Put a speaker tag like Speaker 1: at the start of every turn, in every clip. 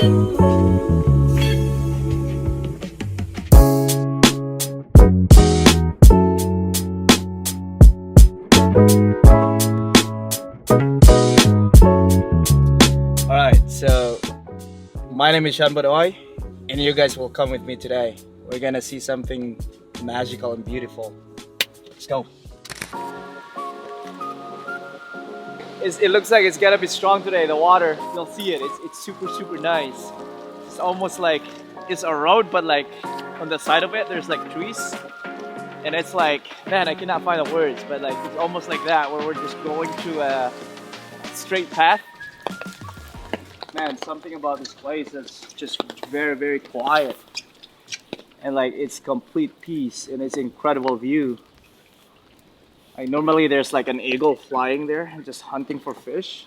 Speaker 1: Alright, so my name is Cean Bodoy, and you guys will come with me today. We're gonna see something magical and beautiful. Let's go. It looks like it's gonna be strong today, the water. You'll see it. It's super nice. It's almost like it's a road, but like on the side of it, there's like trees. And it's like, man, I cannot find the words, but like it's almost like that, where we're just going to a straight path. Man, something about this place is just very quiet. And like it's complete peace and it's incredible view. Like normally there's like an eagle flying there and just hunting for fish.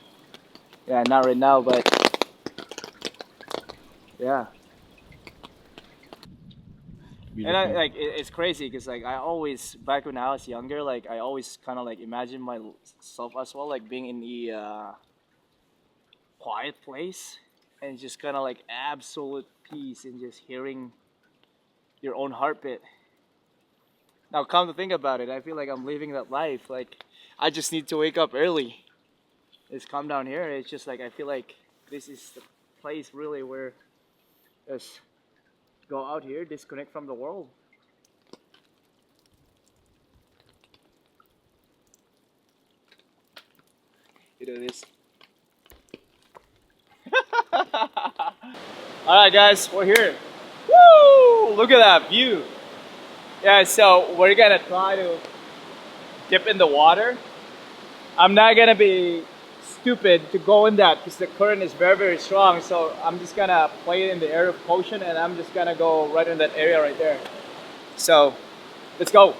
Speaker 1: Yeah, not right now, but yeah. And I, like it's crazy because like I always, back when I was younger, like I always kind of like imagine myself as well, like being in the quiet place and just kind of like absolute peace and just hearing your own heartbeat. Now come to think about it, I feel like I'm living that life. Like I just need to wake up early. Just come down here. It's just like I feel like this is the place really where just go out here, disconnect from the world. You do this. Alright guys, we're here. Woo! Look at that view. Yeah, so we're gonna try to dip in the water. I'm not gonna be stupid to go in that because the current is very strong, so I'm just gonna play it in the area of motion and I'm just gonna go right in that area right there. So let's go.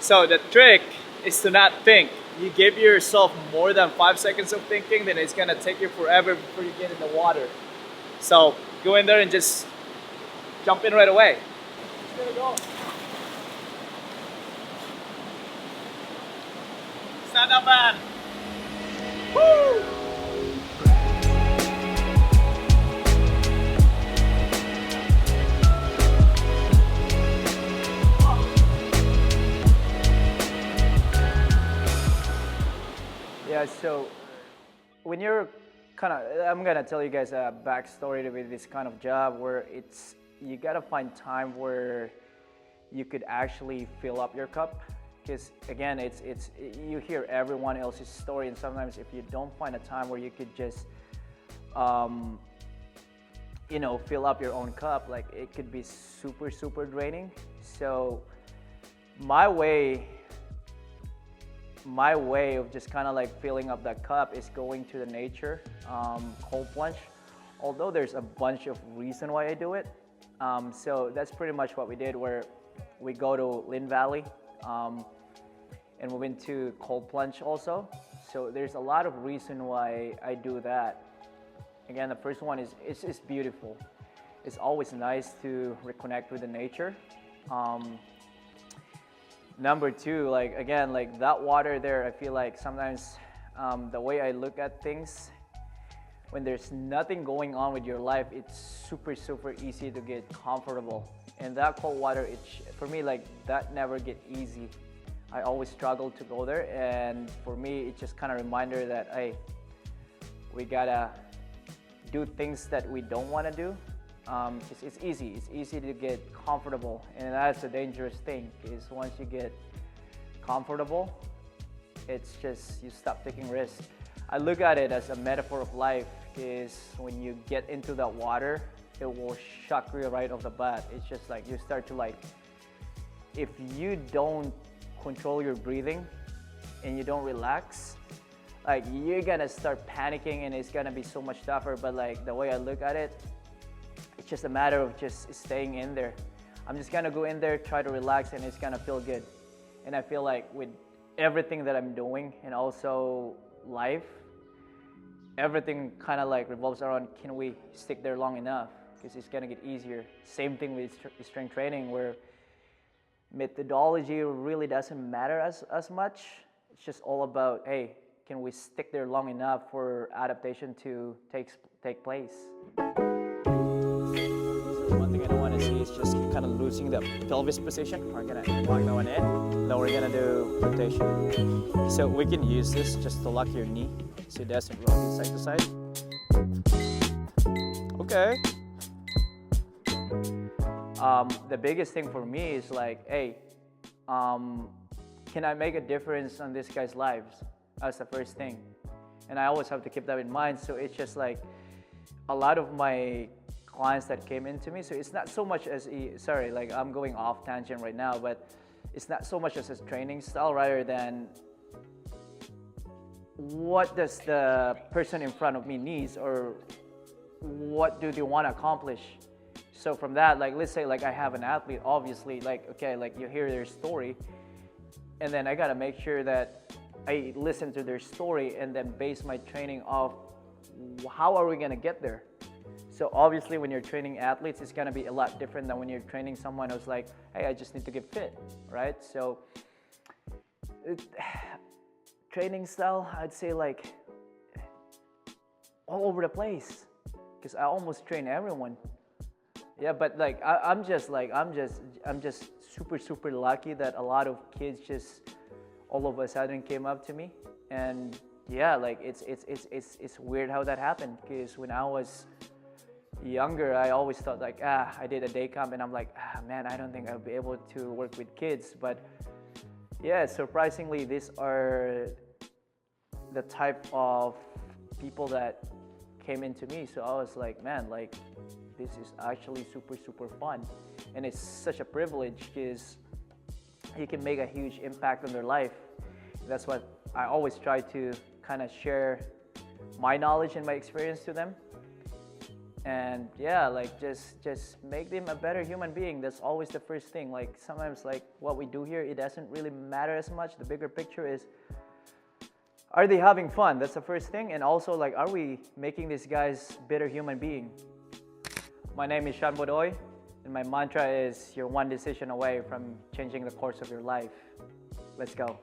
Speaker 1: So the trick is to not think. You give yourself more than 5 seconds of thinking, then it's gonna take you forever before you get in the water. So go in there and just jump in right away. Just gonna go. Stand up, man. Woo! Yeah, so when you're I'm gonna tell you guys a backstory with this kind of job where you gotta find time where you could actually fill up your cup. Because again, you hear everyone else's story, and sometimes if you don't find a time where you could just, fill up your own cup, like it could be super draining. So my way of just kind of like filling up that cup is going to the nature, cold plunge. Although there's a bunch of reason why I do it. So that's pretty much what we did, where we go to Lynn Valley. And move into cold plunge also. So there's a lot of reason why I do that. Again, the first one is it's beautiful. It's always nice to reconnect with the nature. Number two, like again, like that water there, I feel like sometimes the way I look at things, when there's nothing going on with your life, it's super easy to get comfortable. And that cold water, for me, like that never get easy. I always struggle to go there, and for me it's just kind of a reminder that hey, we gotta do things that we don't want to do. It's easy to get comfortable, and that's a dangerous thing, is once you get comfortable, it's just you stop taking risks. I look at it as a metaphor of life, is when you get into that water, it will shock you right off the bat. It's just like you start to like, if you don't control your breathing and you don't relax, like you're gonna start panicking and it's gonna be so much tougher. But like the way I look at it, it's just a matter of just staying in there. I'm just gonna go in there, try to relax, and it's gonna feel good. And I feel like with everything that I'm doing and also life, everything kind of like revolves around, can we stick there long enough? Because it's gonna get easier. Same thing with strength training, where methodology really doesn't matter as much. It's just all about, hey, can we stick there long enough for adaptation to take place? is just kind of losing the pelvis position. We're gonna lock that one in. Then we're gonna do rotation. So we can use this just to lock your knee so it doesn't rotate side to side. Okay. The biggest thing for me is like, hey, can I make a difference on this guy's lives? That's the first thing. And I always have to keep that in mind. So it's just like a lot of my clients that came into me, so it's not so much as sorry, like I'm going off tangent right now, but it's not so much as a training style rather than what does the person in front of me needs or what do they want to accomplish. So from that, like let's say like I have an athlete, obviously like okay, like you hear their story and then I got to make sure that I listen to their story and then base my training off how are we going to get there. So obviously when you're training athletes, it's gonna be a lot different than when you're training someone who's like, hey, I just need to get fit, right? So training style, I'd say like all over the place because I almost train everyone. Yeah, but like I'm just super lucky that a lot of kids just all of a sudden came up to me, and yeah, like it's weird how that happened because when I was younger, I always thought like, I did a day camp and I'm like, man, I don't think I'll be able to work with kids. But yeah, surprisingly, these are the type of people that came into me. So I was like, man, like this is actually super fun. And it's such a privilege because you can make a huge impact on their life. That's what I always try to kind of share my knowledge and my experience to them. And yeah, like just make them a better human being. That's always the first thing. Like sometimes like what we do here, it doesn't really matter as much. The bigger picture is, are they having fun? That's the first thing. And also like, are we making these guys better human being? My name is Cean Bodoy, and my mantra is you're one decision away from changing the course of your life. Let's go.